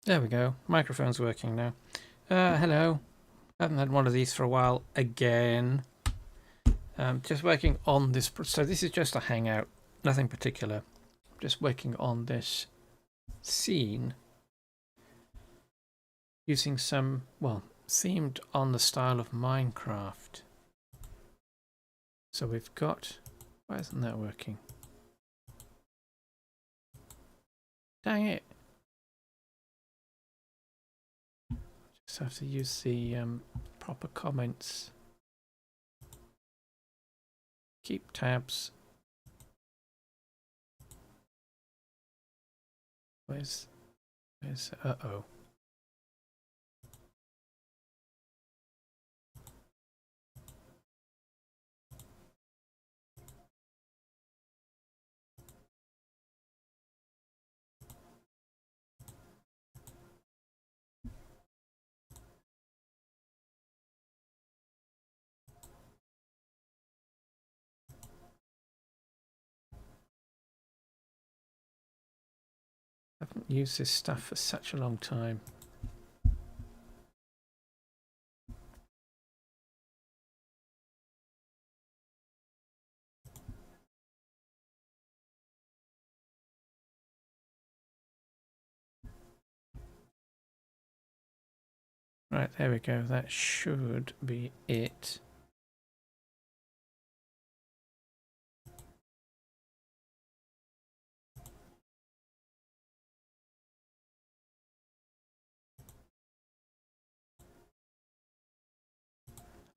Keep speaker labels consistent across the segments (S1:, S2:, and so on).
S1: There we go. Microphone's working now. Hello. Haven't had one of these for a while again. Just working on this. So this is just a hangout. Nothing particular. Just working on this scene. Using some, well, themed on the style of Minecraft. So we've got... Why isn't that working? Dang it. Just have to use the proper comments. Keep tabs. Where's uh-oh. I haven't used this stuff for such a long time. Right, there we go. That should be it.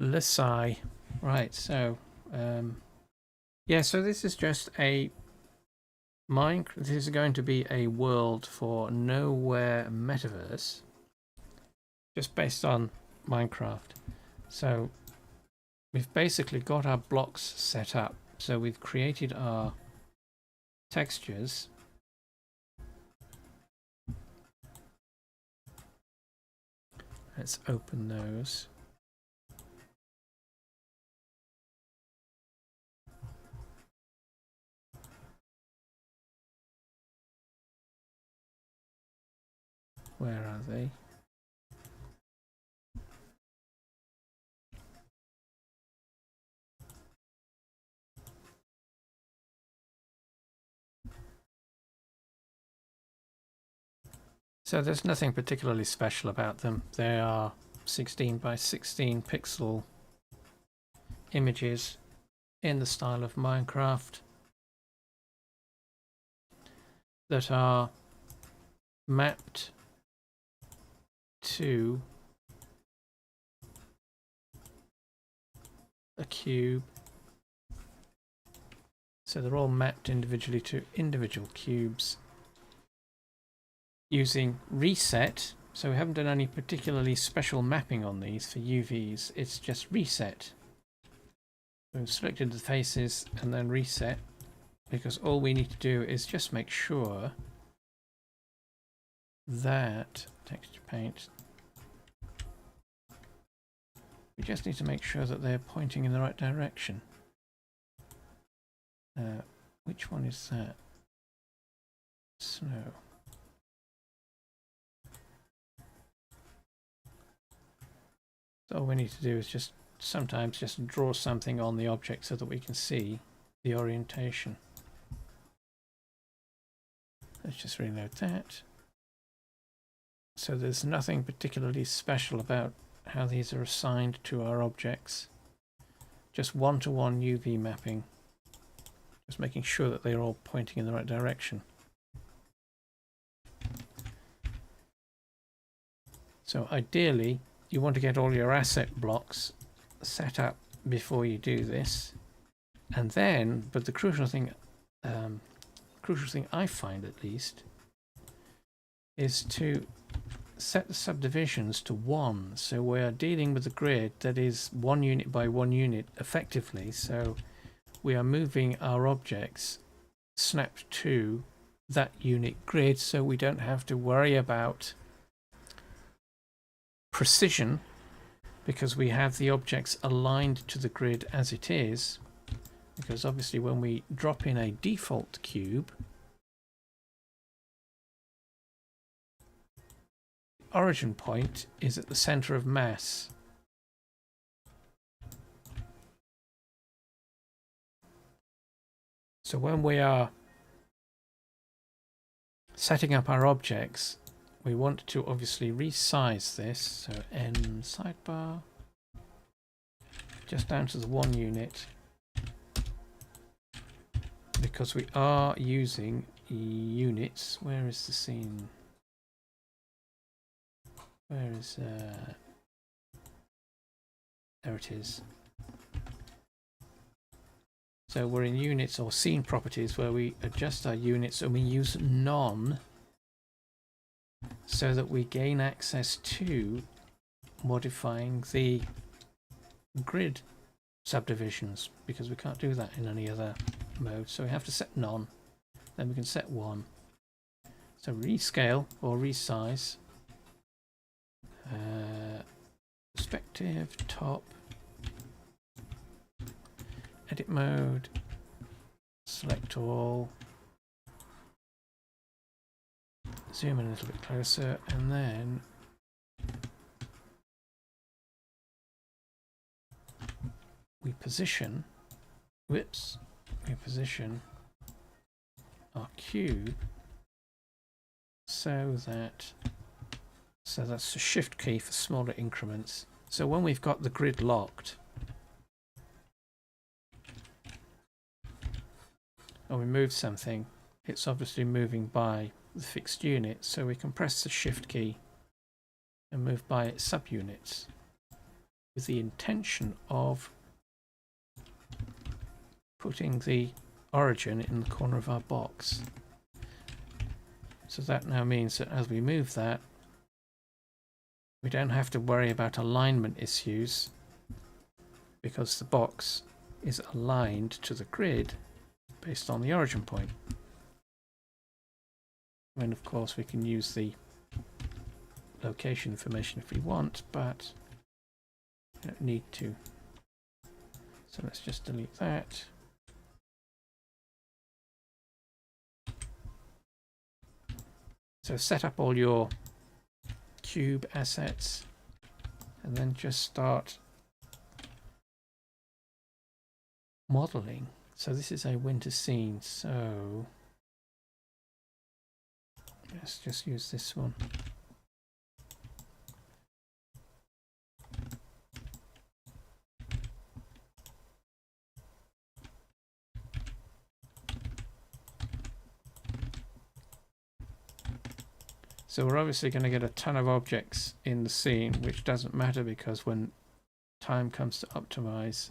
S1: Lesai. Right, so yeah, so this is just a this is going to be a world for Nowhere Metaverse, just based on Minecraft. So we've basically got our blocks set up. So we've created our textures. Let's open those. Where are they? So there's nothing particularly special about them. They are 16 by 16 pixel images in the style of Minecraft that are mapped to a cube. So they're all mapped individually to individual cubes using reset. So we haven't done any particularly special mapping on these for UVs. It's just reset. We've selected the faces and then reset, because all we need to do is just make sure that texture paint, we just need to make sure that they're pointing in the right direction. Which one is that? Snow. So all we need to do is just sometimes just draw something on the object so that we can see the orientation. Let's just reload that. So there's nothing particularly special about how these are assigned to our objects. Just one-to-one UV mapping. Just making sure that they're all pointing in the right direction. So ideally, you want to get all your asset blocks set up before you do this. And then, but the crucial thing I find at least, is to set the subdivisions to 1. So we're dealing with a grid that is 1 unit by 1 unit effectively. So we are moving our objects snapped to that unit grid, so we don't have to worry about precision, because we have the objects aligned to the grid as it is. Because obviously when we drop in a default cube, origin point is at the center of mass. So when we are setting up our objects, we want to obviously resize this. So N sidebar, just down to the 1 unit, because we are using units. Where is the scene? Where is there it is. So we're in units or scene properties, where we adjust our units and we use none so that we gain access to modifying the grid subdivisions, because we can't do that in any other mode. So we have to set none, then we can set 1. So rescale or resize, perspective, top, edit mode, select all, zoom in a little bit closer, and then we position, we position our cube so that's the shift key for smaller increments. So when we've got the grid locked, or we move something, it's obviously moving by the fixed unit, so we can press the shift key and move by its subunits with the intention of putting the origin in the corner of our box. So that now means that as we move that, we don't have to worry about alignment issues, because the box is aligned to the grid based on the origin point. And of course we can use the location information if we want, but we don't need to. So let's just delete that. So set up all your cube assets and then just start modeling. So this is a winter scene, so let's just use this one. So we're obviously going to get a ton of objects in the scene, which doesn't matter, because when time comes to optimize,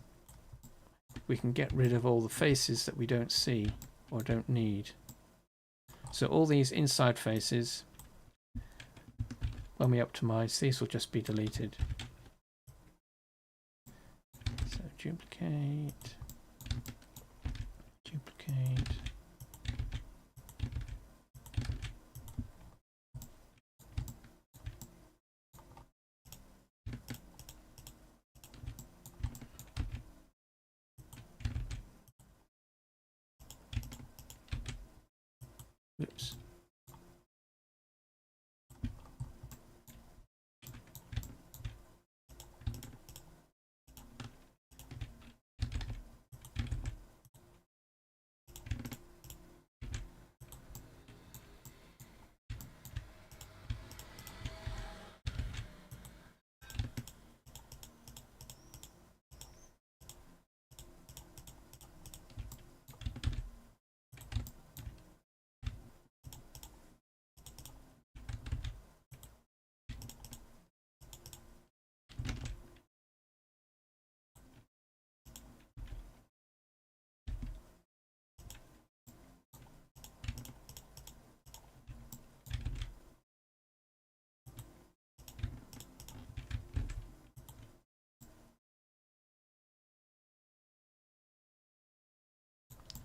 S1: we can get rid of all the faces that we don't see or don't need. So all these inside faces, when we optimize, these will just be deleted. So duplicate, duplicate. Oops.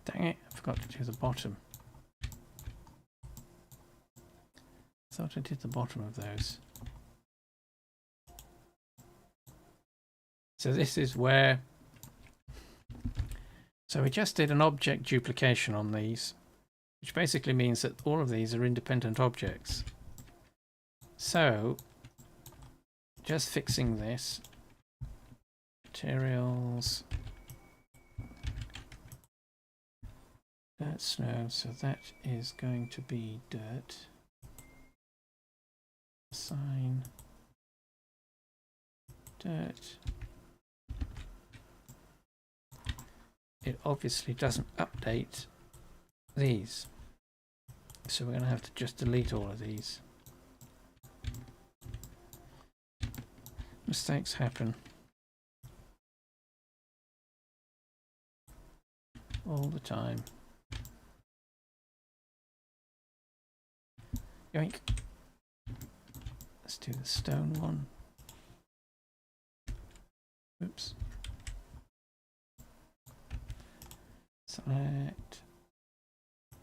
S1: Dang it, I forgot to do the bottom. I thought I did the bottom of those. So this is where... So we just did an object duplication on these, which basically means that all of these are independent objects. So, just fixing this. Materials. Dirt, snow. So that is going to be dirt. Sign. Dirt. It obviously doesn't update these. So we're going to have to just delete all of these. Mistakes happen all the time. Yoink. Let's do the stone one. Oops. Select.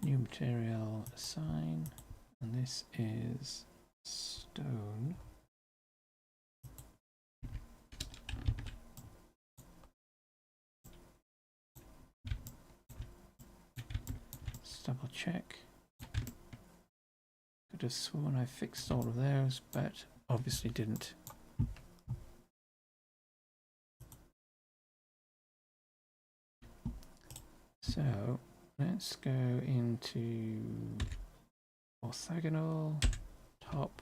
S1: New material, assign. And this is stone. Let's double check. Could have sworn I fixed all of those, but obviously didn't. So let's go into orthogonal, top,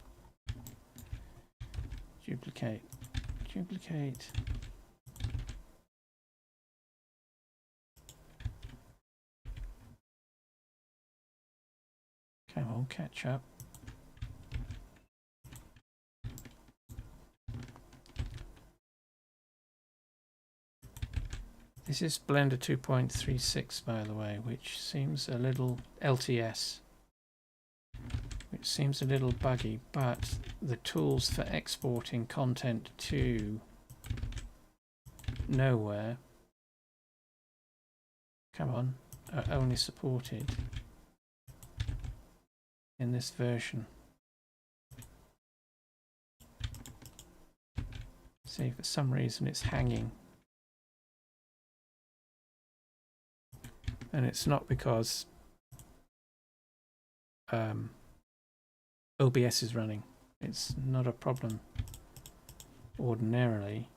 S1: duplicate, duplicate. Come on, catch up. This is Blender 2.36, by the way, which seems a little LTS, which seems a little buggy, but the tools for exporting content to nowhere, come on, are only supported in this version. See, for some reason it's hanging. And it's not because OBS is running. It's not a problem ordinarily.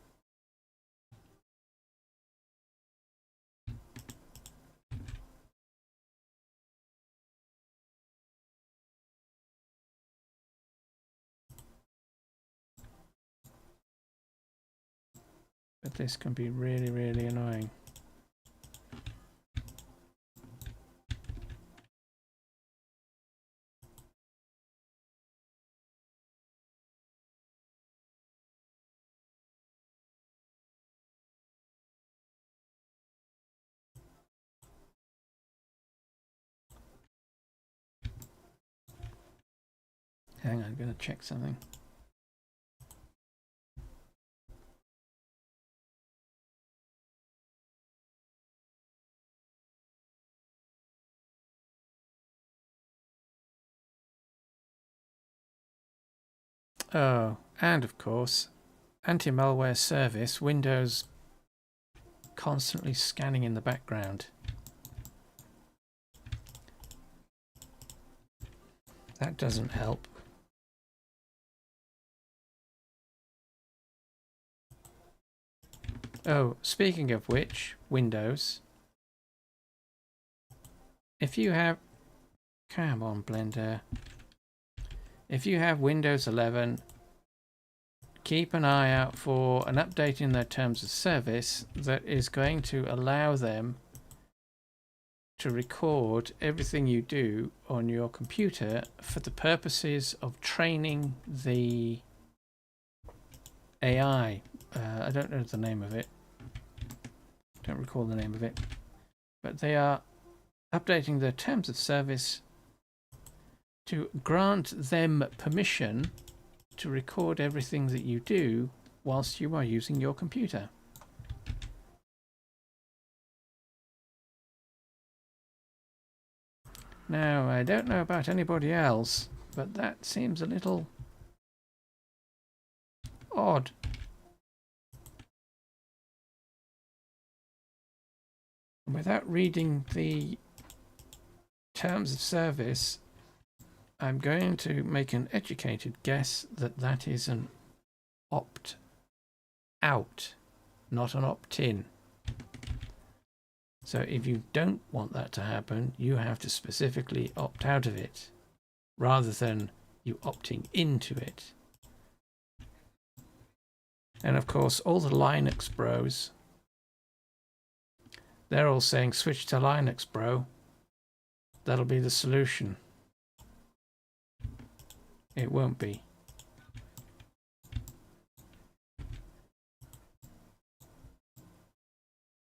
S1: But this can be really, really annoying. Hang on, I'm going to check something. Oh, and of course, anti-malware service, Windows constantly scanning in the background. That doesn't help. Oh, speaking of which, Windows. If you have... Come on, Blender. If you have Windows 11, keep an eye out for an update in their terms of service that is going to allow them to record everything you do on your computer for the purposes of training the AI. I don't know the name of it. Don't recall the name of it. But they are updating their terms of service to grant them permission to record everything that you do whilst you are using your computer. Now, I don't know about anybody else, but that seems a little odd. Without reading the terms of service, I'm going to make an educated guess that that is an opt-out, not an opt-in. So if you don't want that to happen, you have to specifically opt out of it, rather than you opting into it. And of course, all the Linux bros, they're all saying switch to Linux, bro. That'll be the solution. It won't be.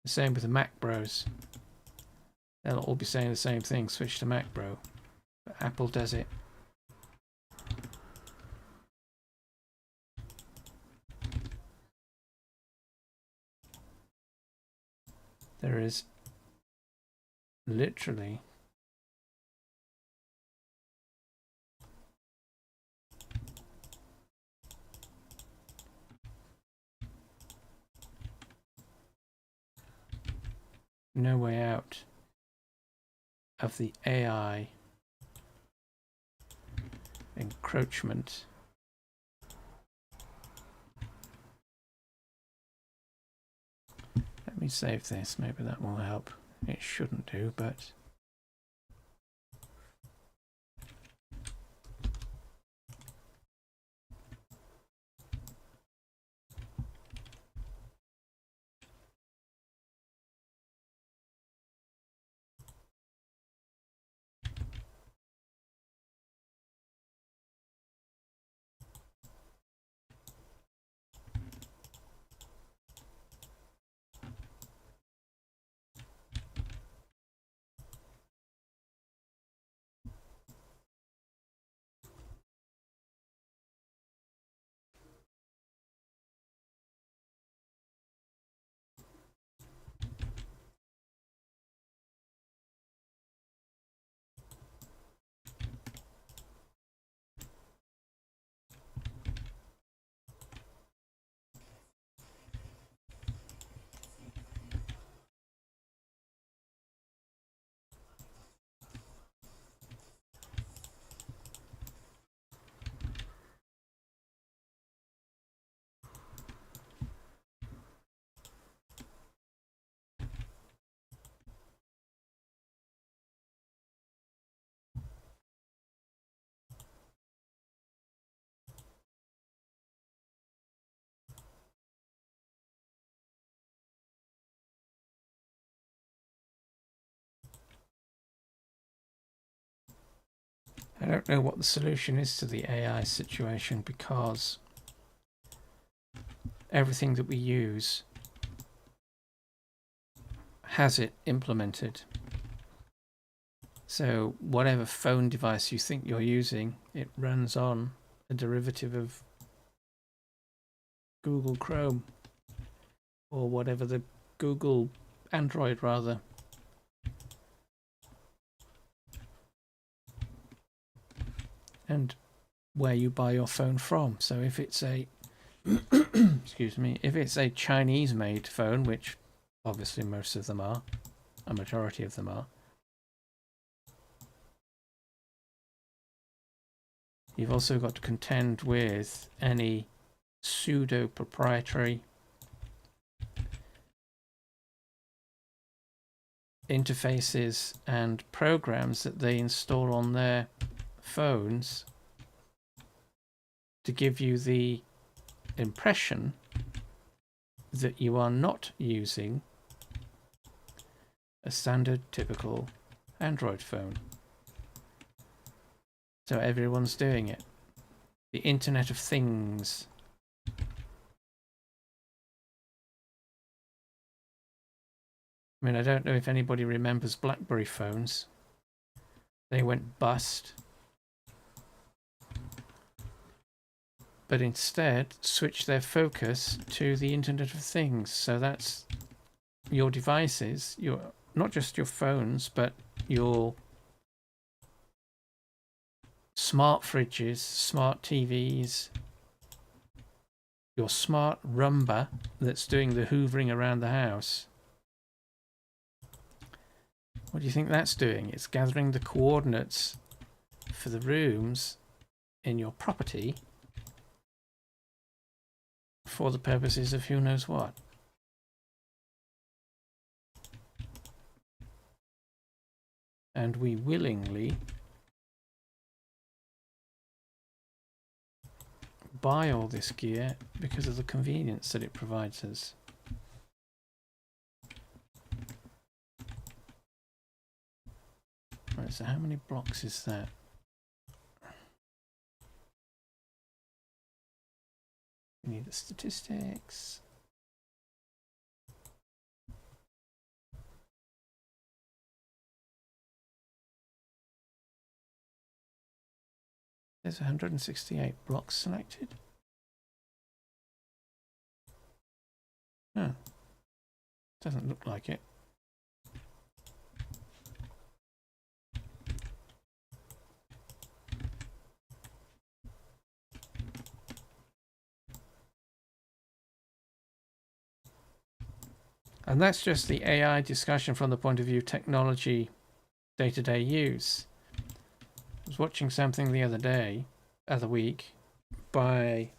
S1: The same with the Mac bros. They'll all be saying the same thing, switch to Mac, bro. But Apple does it. There is literally no way out of the AI encroachment. Let me save this, maybe that will help. It shouldn't do, but I don't know what the solution is to the AI situation, because everything that we use has it implemented. So whatever phone device you think you're using, it runs on a derivative of Google Chrome, or whatever the Google Android rather. And where you buy your phone from. So if it's a excuse me, if it's a Chinese made phone, which obviously most of them are, a majority of them are, you've also got to contend with any pseudo proprietary interfaces and programs that they install on their phones to give you the impression that you are not using a standard typical Android phone. So everyone's doing it. The Internet of Things. I mean, I don't know if anybody remembers BlackBerry phones. They went bust. But instead switched their focus to the Internet of Things. So that's your devices, your not just your phones, but your smart fridges, smart TVs, your smart Roomba that's doing the hoovering around the house. What do you think that's doing? It's gathering the coordinates for the rooms in your property for the purposes of who knows what. And we willingly buy all this gear because of the convenience that it provides us. Right, so how many blocks is that? We need the statistics. There's 168 blocks selected. Huh. Doesn't look like it. And that's just the AI discussion from the point of view of technology day-to-day use. I was watching something the other week, by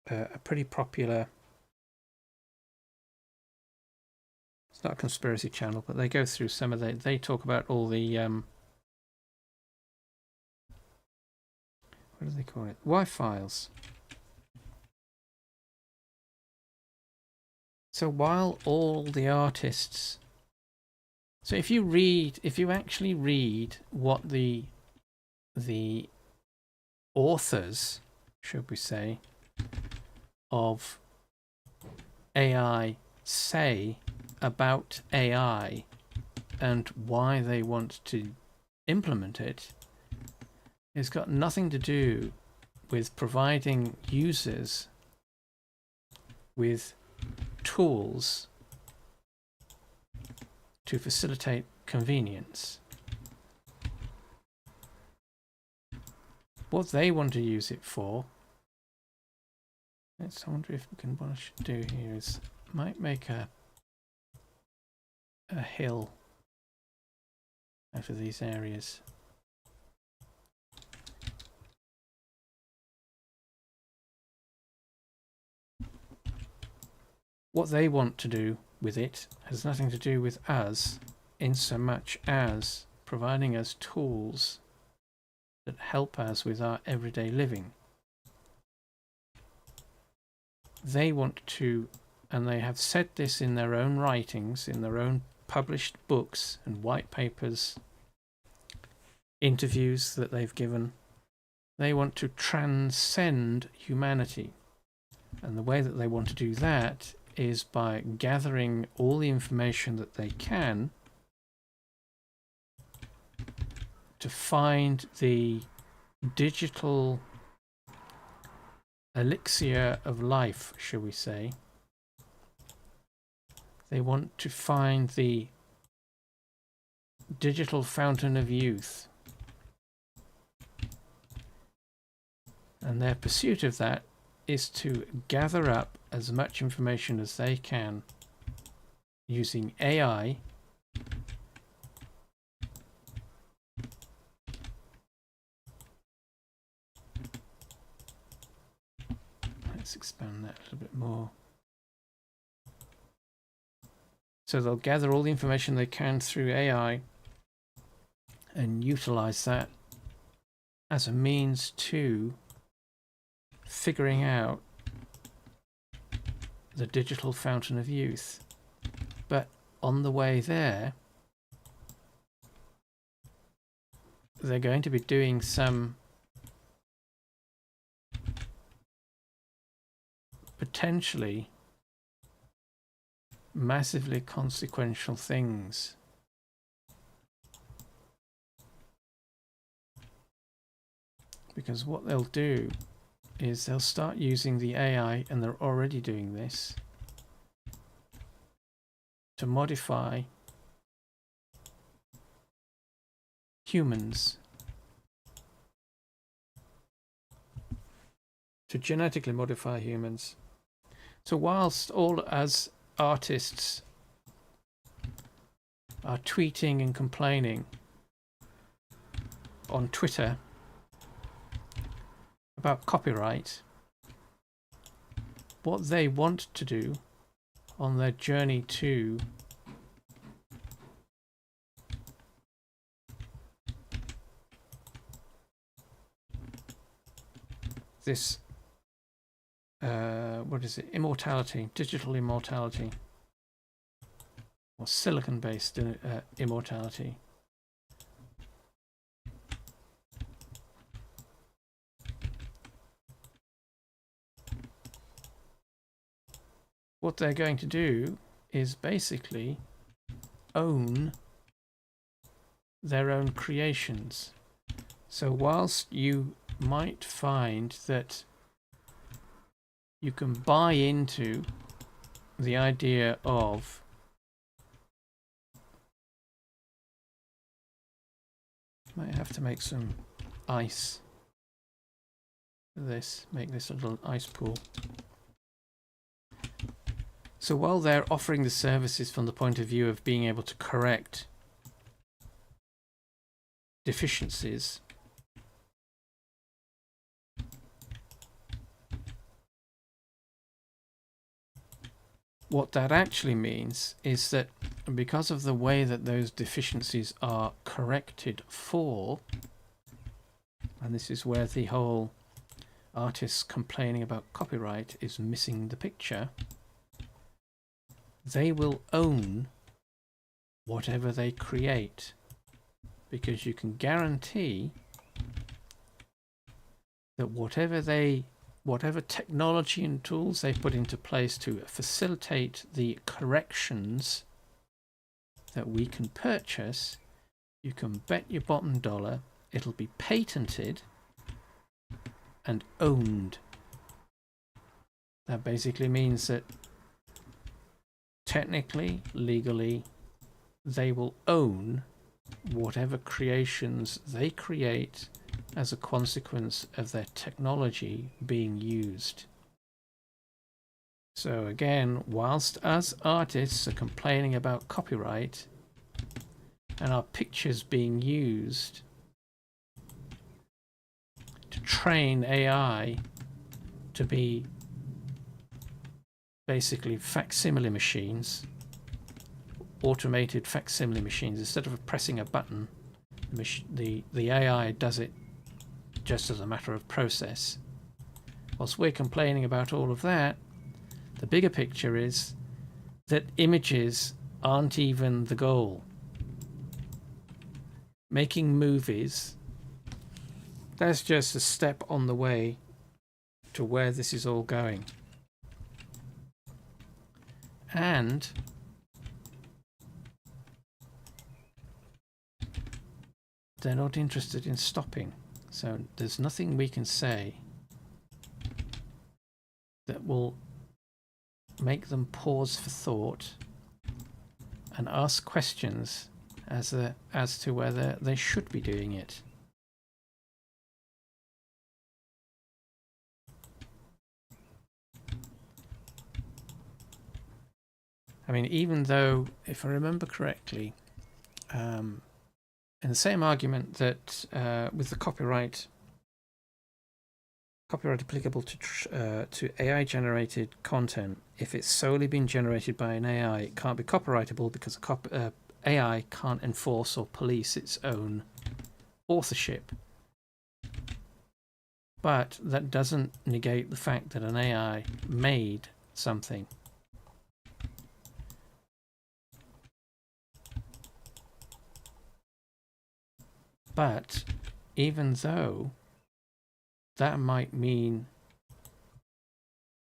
S1: a pretty popular, it's not a conspiracy channel, but they go through some of they talk about all the, what do they call it? Wi-Files. So while all the artists, so if you actually read what the authors, should we say, of AI say about AI and why they want to implement it, it's got nothing to do with providing users with tools to facilitate convenience. What they want to use it for, I wonder if we can, what I should do here is might make a hill out of these areas. What they want to do with it has nothing to do with us, in so much as providing us tools that help us with our everyday living. They want to, and they have said this in their own writings, in their own published books and white papers, interviews that they've given, they want to transcend humanity. And the way that they want to do that is by gathering all the information that they can to find the digital elixir of life, shall we say. They want to find the digital fountain of youth. And their pursuit of that is to gather up as much information as they can using AI let's expand that a little bit more. So they'll gather all the information they can through AI and utilize that as a means to figuring out the digital fountain of youth. But on the way there, they're going to be doing some potentially massively consequential things. Because what they'll do is they'll start using the AI, and they're already doing this, to modify humans, to genetically modify humans. So whilst all us artists are tweeting and complaining on Twitter about copyright, what they want to do on their journey to this what is it, immortality, digital immortality, or silicon based immortality. What they're going to do is basically own their own creations. So whilst you might find that you can buy into the idea of might have to make some ice for this, make this a little ice pool. So while they're offering the services from the point of view of being able to correct deficiencies, what that actually means is that because of the way that those deficiencies are corrected for, and this is where the whole artists complaining about copyright is missing the picture, they will own whatever they create, because you can guarantee that whatever technology and tools they put into place to facilitate the corrections that we can purchase, you can bet your bottom dollar it'll be patented and owned. That basically means that technically, legally, they will own whatever creations they create as a consequence of their technology being used. So again, whilst us artists are complaining about copyright and our pictures being used to train AI to be basically facsimile machines, automated facsimile machines, instead of pressing a button, the AI does it just as a matter of process. Whilst we're complaining about all of that, the bigger picture is that images aren't even the goal. Making movies, that's just a step on the way to where this is all going. And they're not interested in stopping. So there's nothing we can say that will make them pause for thought and ask questions as to whether they should be doing it. I mean, even though, if I remember correctly, in the same argument that with the copyright applicable to AI-generated content, if it's solely been generated by an AI, it can't be copyrightable because AI can't enforce or police its own authorship. But that doesn't negate the fact that an AI made something. But even though that might mean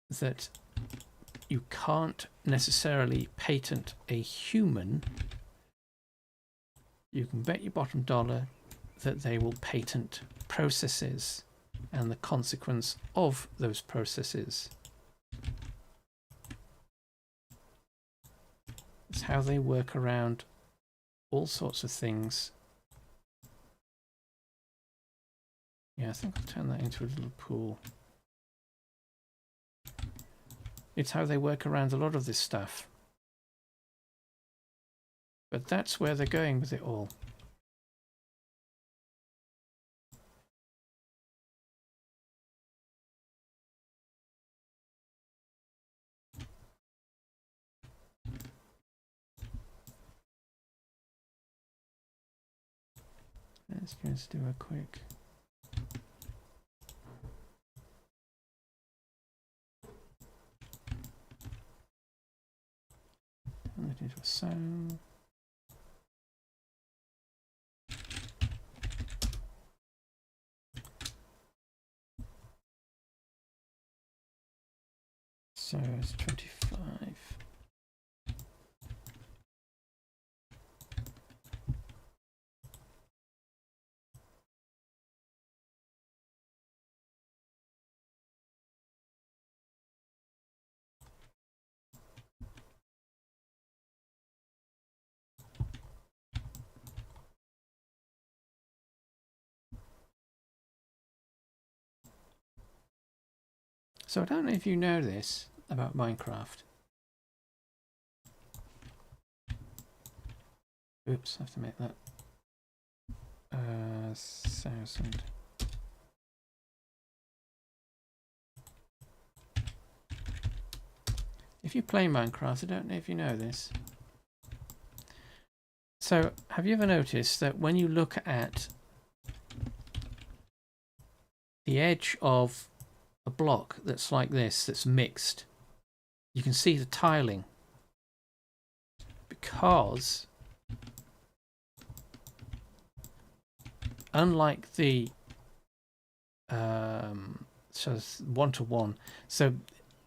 S1: that you can't necessarily patent a human, you can bet your bottom dollar that they will patent processes and the consequence of those processes. It's how they work around all sorts of things. Yeah, I think I'll turn that into a little pool. It's how they work around a lot of this stuff. But that's where they're going with it all. Let's just do a quick. That is a sound. So it's 25. So I don't know if you know this about Minecraft. Oops, I have to make that 1,000. If you play Minecraft, I don't know if you know this. So have you ever noticed that when you look at the edge of a block that's like this, that's mixed, you can see the tiling? Because unlike the so it's 1-to-1, so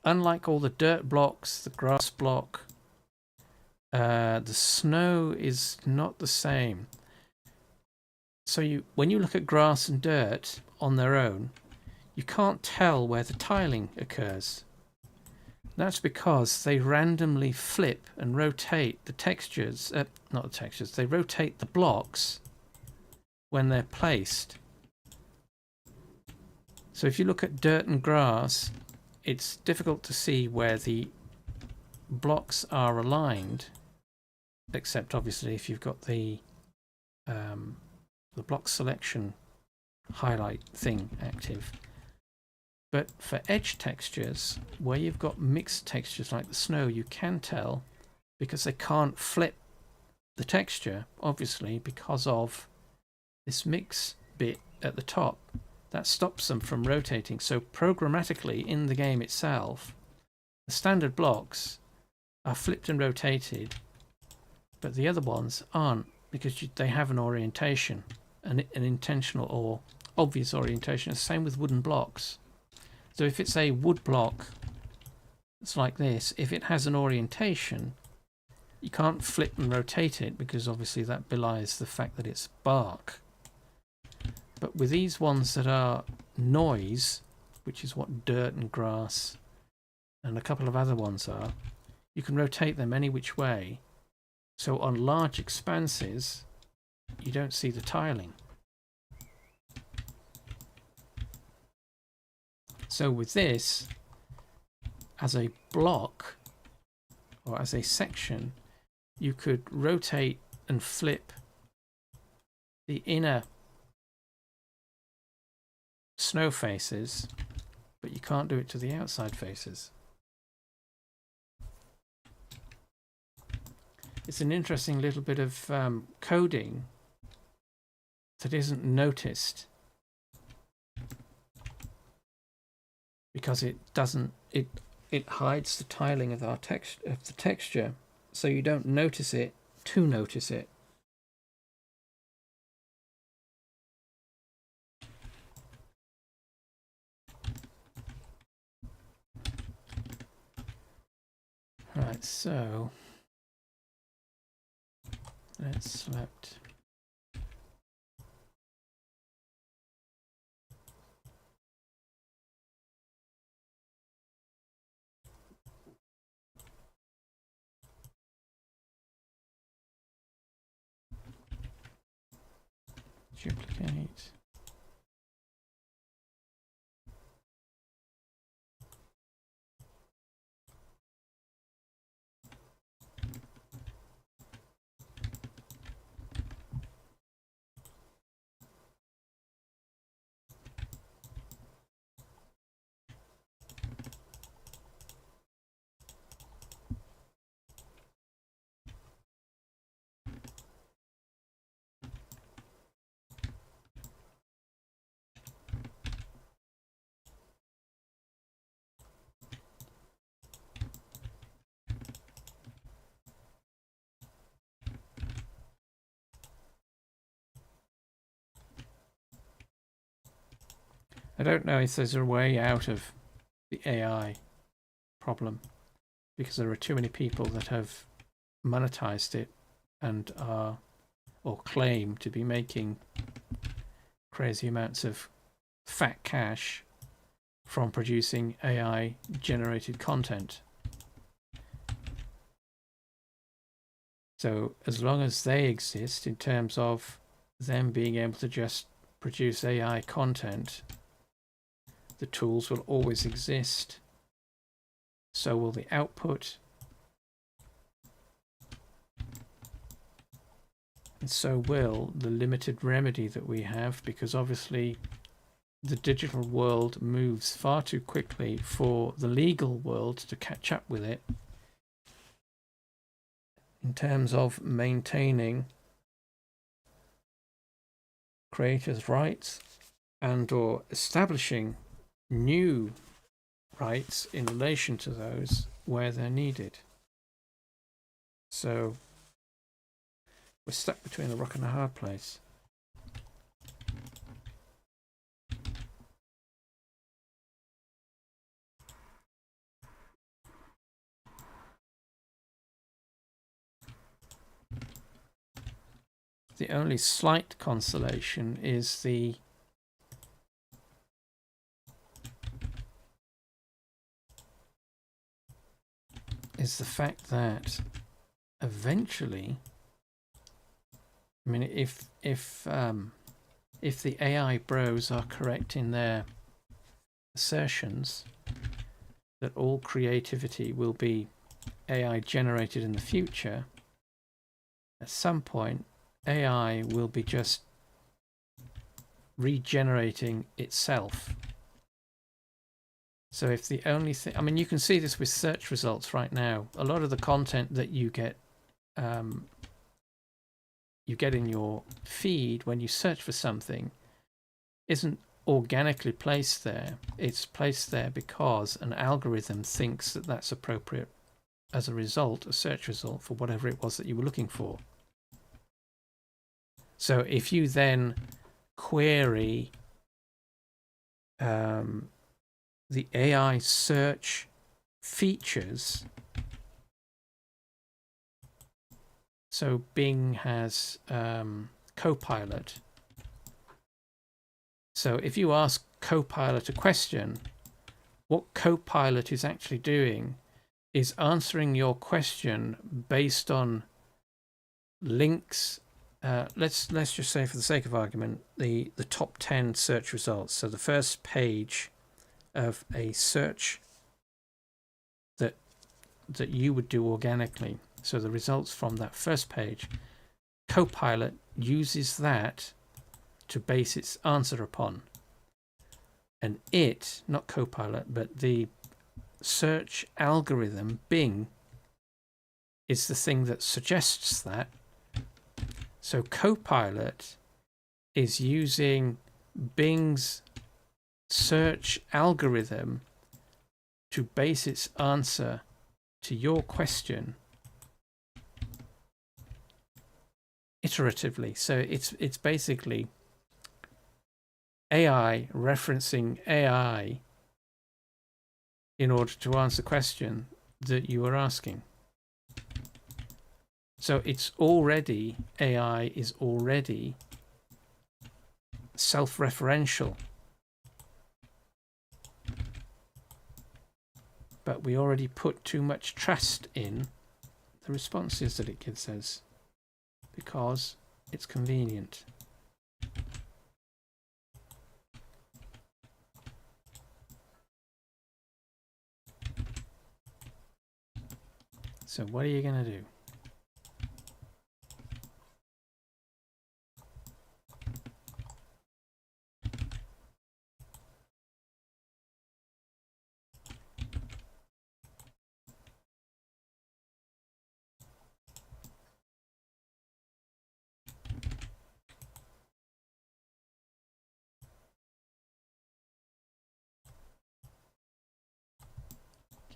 S1: unlike all the dirt blocks, the grass block, the snow is not the same. So when you look at grass and dirt on their own, you can't tell where the tiling occurs. That's because they randomly flip and rotate the textures, not the textures, they rotate the blocks when they're placed. So if you look at dirt and grass, it's difficult to see where the blocks are aligned, except obviously if you've got the block selection highlight thing active. But for edge textures, where you've got mixed textures like the snow, you can tell because they can't flip the texture, obviously, because of this mix bit at the top. That stops them from rotating. So programmatically in the game itself, the standard blocks are flipped and rotated, but the other ones aren't, because they have an orientation, an intentional or obvious orientation. It's the same with wooden blocks. So if it's a wood block, it's like this. If it has an orientation, you can't flip and rotate it because obviously that belies the fact that it's bark. But with these ones that are noise, which is what dirt and grass and a couple of other ones are, you can rotate them any which way. So on large expanses, you don't see the tiling. So with this, as a block or as a section, you could rotate and flip the inner snow faces, but you can't do it to the outside faces. It's an interesting little bit of coding that isn't noticed because it doesn't, it hides the tiling of the texture, so you don't notice it to notice it. Right, so let's select duplicate. I don't know if there's a way out of the AI problem, because there are too many people that have monetized it and are, or claim to be, making crazy amounts of fat cash from producing AI generated content. So as long as they exist, in terms of them being able to just produce AI content, the tools will always exist. So will the output. And so will the limited remedy that we have, because obviously the digital world moves far too quickly for the legal world to catch up with it in terms of maintaining creators' rights and or establishing new rights in relation to those where they're needed. So we're stuck between a rock and a hard place. The only slight consolation is the fact that eventually, I mean, if the AI bros are correct in their assertions that all creativity will be AI generated in the future, at some point AI will be just regenerating itself. So if the only thing, I mean, you can see this with search results right now. A lot of the content that you get in your feed when you search for something isn't organically placed there. It's placed there because an algorithm thinks that that's appropriate as a result, a search result for whatever it was that you were looking for. So if you then query the AI search features, so Bing has Copilot. So if you ask Copilot a question, what Copilot is actually doing is answering your question based on links. Let's just say, for the sake of argument, the top 10 search results. So the first page of a search that you would do organically. So the results from that first page, Copilot uses that to base its answer upon. And it, not Copilot, but the search algorithm, Bing, is the thing that suggests that. So Copilot is using Bing's search algorithm to base its answer to your question iteratively. So it's basically AI referencing AI in order to answer the question that you are asking. So it's already, AI is already self-referential. But we already put too much trust in the responses that it gives us because it's convenient. So what are you going to do?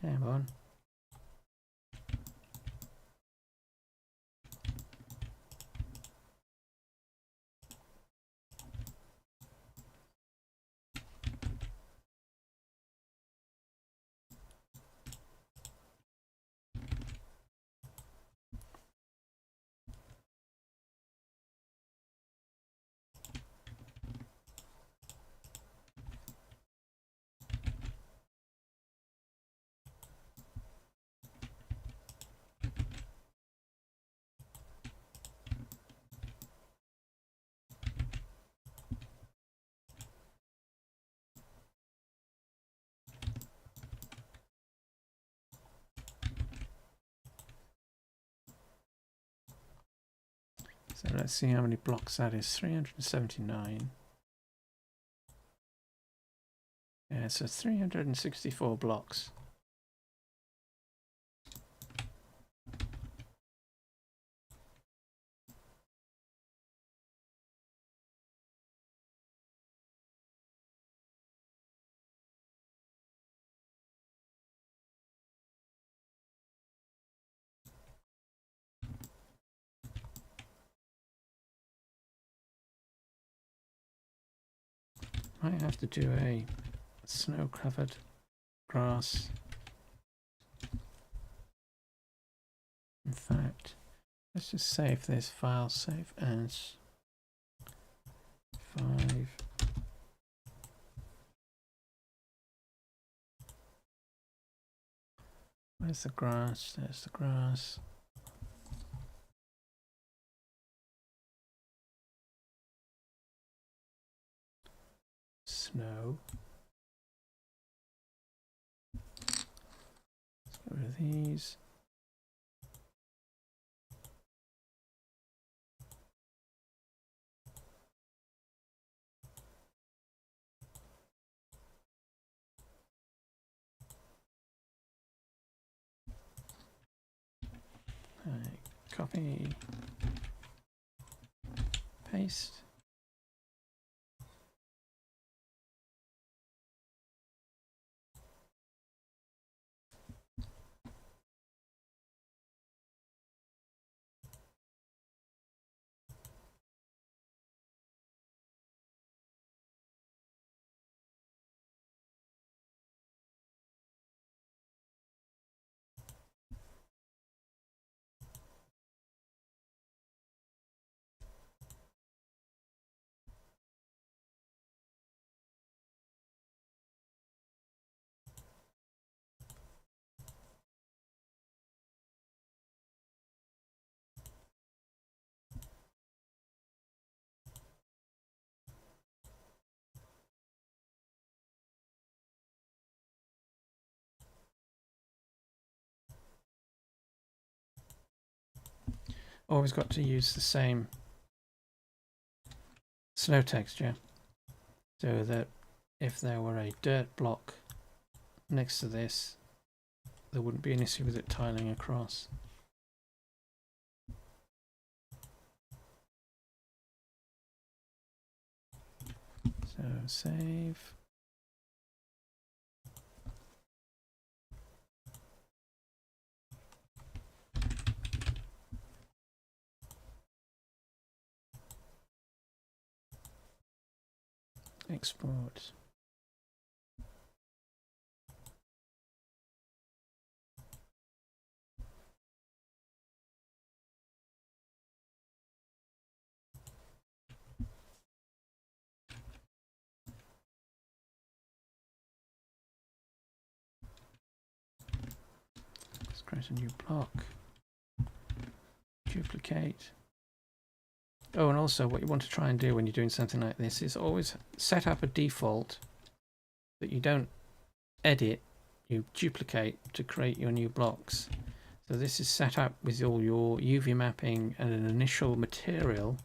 S1: Come on. So let's see how many blocks that is. 379. Yeah, so 364 blocks. Might have to do a snow-covered grass. In fact, let's just save this file, save as 5. Where's the grass? There's the grass. Snow. Let's get rid of these. Right, copy, paste. Always got to use the same snow texture so that if there were a dirt block next to this, there wouldn't be an issue with it tiling across. So save. Export. Let's create a new block. Duplicate. Oh, and also what you want to try and do when you're doing something like this is always set up a default that you don't edit, you duplicate to create your new blocks. So this is set up with all your UV mapping and an initial material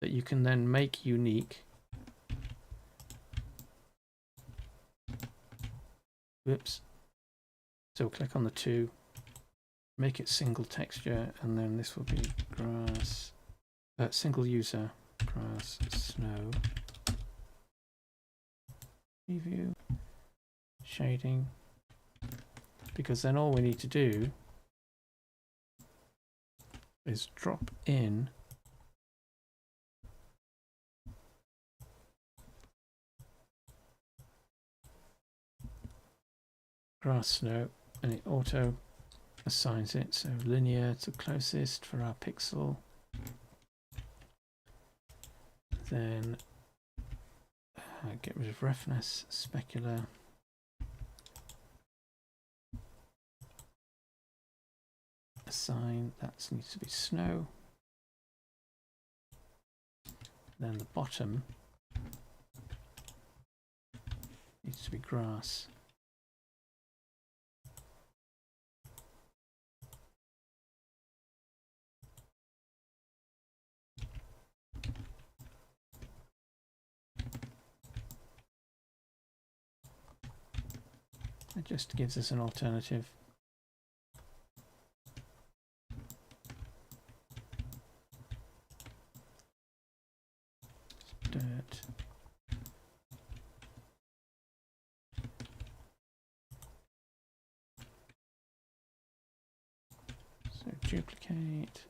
S1: that you can then make unique. Whoops. So click on the 2, make it single texture, and then this will be grass, single user, grass, snow, preview, shading, because then all we need to do is drop in grass, snow, and it auto assigns it, so linear to closest for our pixel. Then get rid of roughness, specular, assign, that needs to be snow. Then the bottom needs to be grass. It just gives us an alternative. Dirt. So duplicate.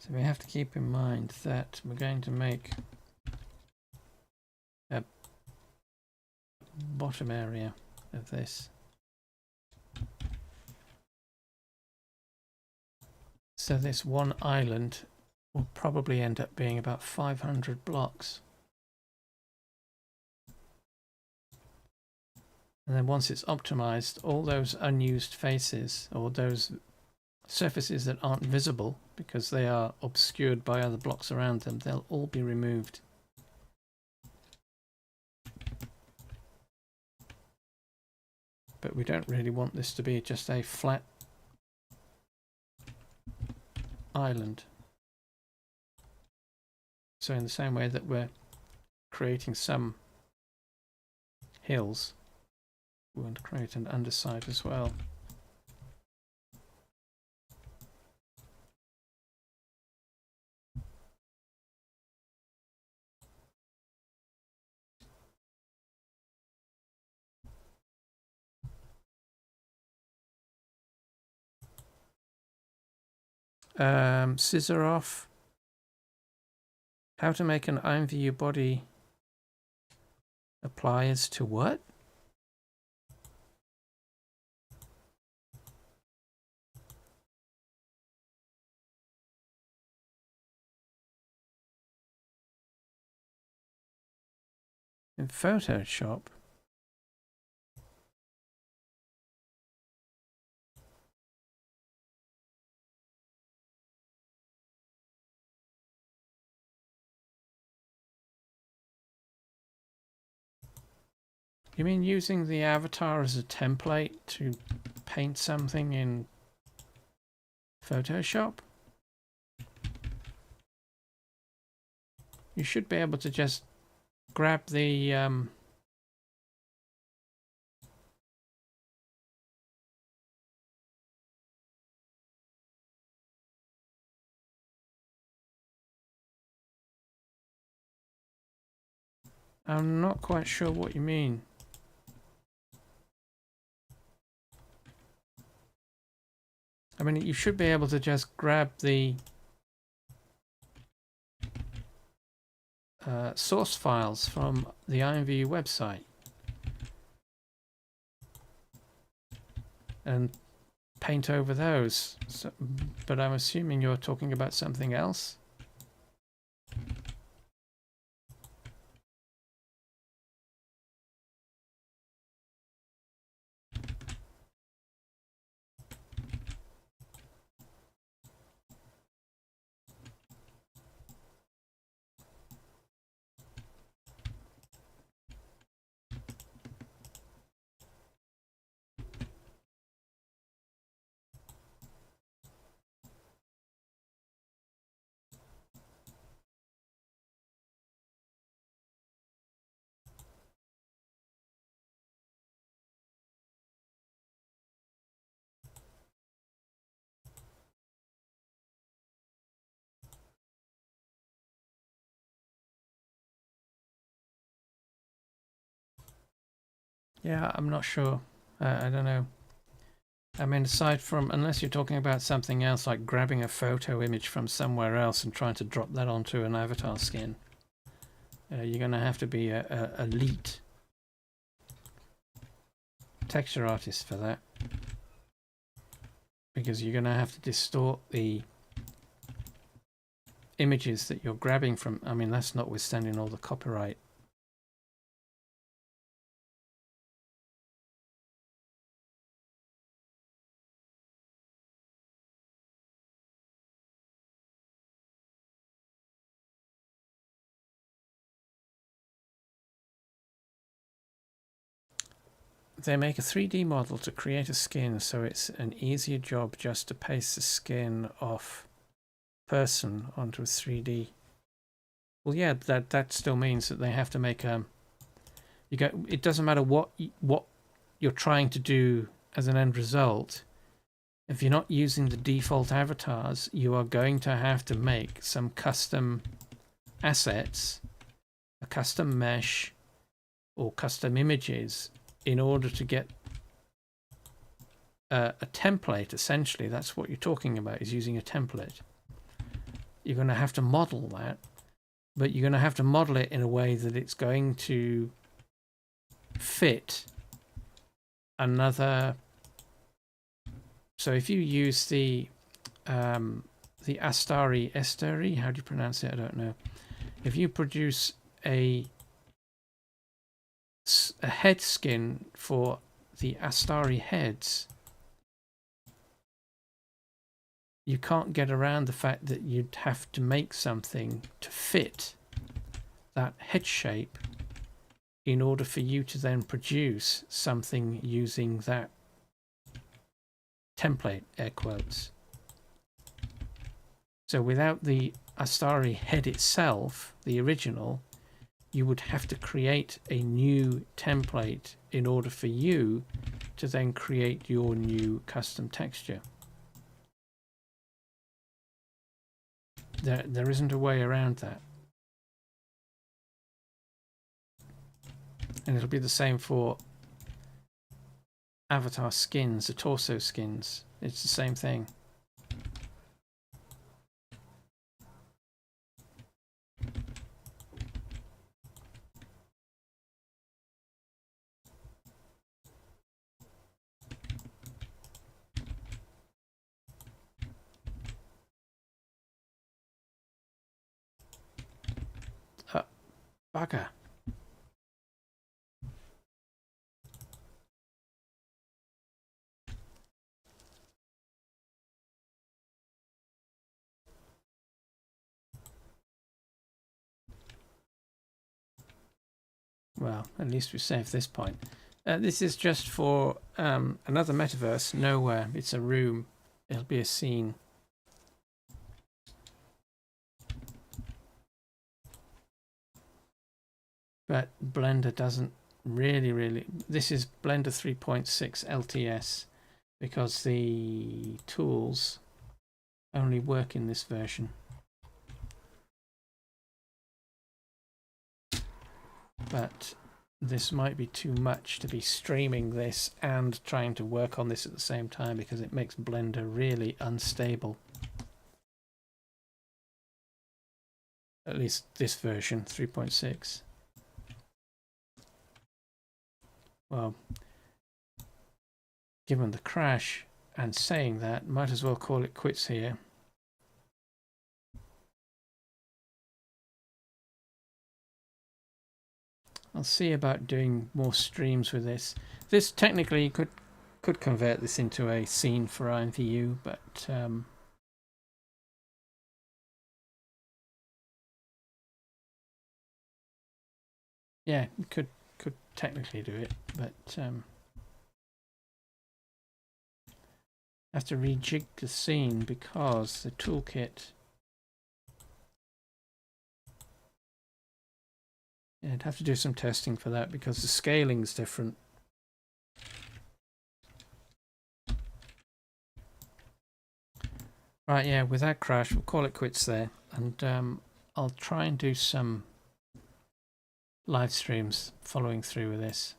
S1: So we have to keep in mind that we're going to make a bottom area of this. So this one island will probably end up being about 500 blocks. And then once it's optimized, all those unused faces or those surfaces that aren't visible because they are obscured by other blocks around them, they'll all be removed. But we don't really want this to be just a flat island. So in the same way that we're creating some hills, we want to create an underside as well. Scissor off. How to make an IMVU body applies to what? In Photoshop. You mean using the avatar as a template to paint something in Photoshop? You should be able to just grab the I'm not quite sure what you mean. I mean, you should be able to just grab the source files from the IMVU website and paint over those. So, but I'm assuming you're talking about something else. Yeah, I'm not sure. I don't know. I mean, aside from, unless you're talking about something else like grabbing a photo image from somewhere else and trying to drop that onto an avatar skin, you're going to have to be a elite texture artist for that, because you're going to have to distort the images that you're grabbing from. I mean, that's notwithstanding all the copyright. They make a 3D model to create a skin, so it's an easier job just to paste the skin off person onto a 3D. Well, yeah, that still means that they have to make it doesn't matter what you're trying to do as an end result. If you're not using the default avatars, you are going to have to make some custom assets, a custom mesh, or custom images in order to get a template. Essentially, that's what you're talking about, is using a template. You're going to have to model that, but you're going to have to model it in a way that it's going to fit another. So if you use the Astari, how do you pronounce it? I don't know. If you produce a head skin for the Astari heads, you can't get around the fact that you'd have to make something to fit that head shape in order for you to then produce something using that template, air quotes. So without the Astari head itself, the original, you would have to create a new template in order for you to then create your new custom texture. There isn't a way around that. And it'll be the same for avatar skins, the torso skins. It's the same thing. Bugger. Well, at least we saved this point. This is just for another metaverse. Nowhere. It's a room. It'll be a scene. But Blender doesn't really. This is Blender 3.6 LTS, because the tools only work in this version. But this might be too much to be streaming this and trying to work on this at the same time, because it makes Blender really unstable. At least this version, 3.6. Well, given the crash and saying that, might as well call it quits here. I'll see about doing more streams with this. This technically could convert this into a scene for IMVU, but yeah, could technically do it, but have to rejig the scene because the toolkit. Yeah, I'd have to do some testing for that because the scaling's different. Right, yeah, with that crash, we'll call it quits there, and I'll try and do some live streams following through with this.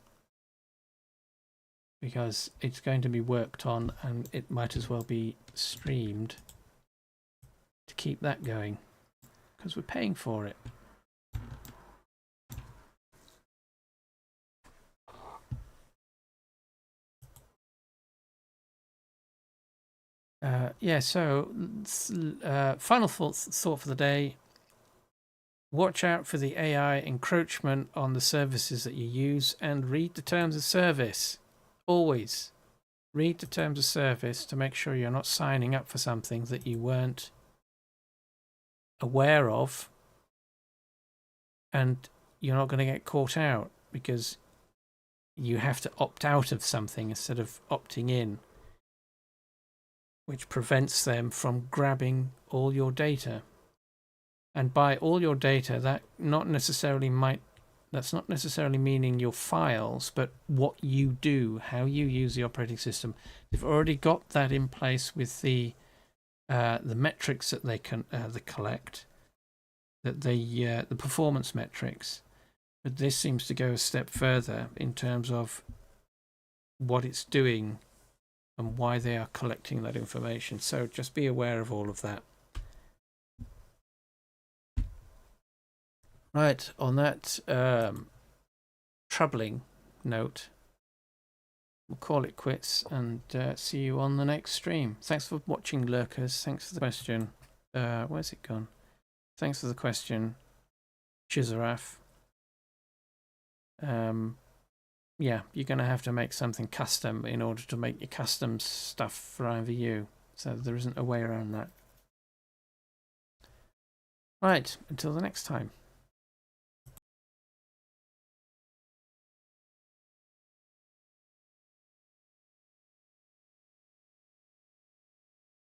S1: because it's going to be worked on and it might as well be streamed to keep that going because we're paying for it. Yeah, so final thought for the day. Watch out for the AI encroachment on the services that you use and read the terms of service. Always read the terms of service to make sure you're not signing up for something that you weren't aware of and you're not going to get caught out because you have to opt out of something instead of opting in, which prevents them from grabbing all your data. And by all your data, that's not necessarily meaning your files, but what you do, how you use the operating system. They've already got that in place with the metrics that they collect, the performance metrics. But this seems to go a step further in terms of what it's doing and why they are collecting that information. So just be aware of all of that. Right, on that troubling note, we'll call it quits and see you on the next stream. Thanks for watching, lurkers. Thanks for the question. Where's it gone? Thanks for the question, Chizaraf. Yeah, you're going to have to make something custom in order to make your custom stuff for IVU. So there isn't a way around that. Right, until the next time.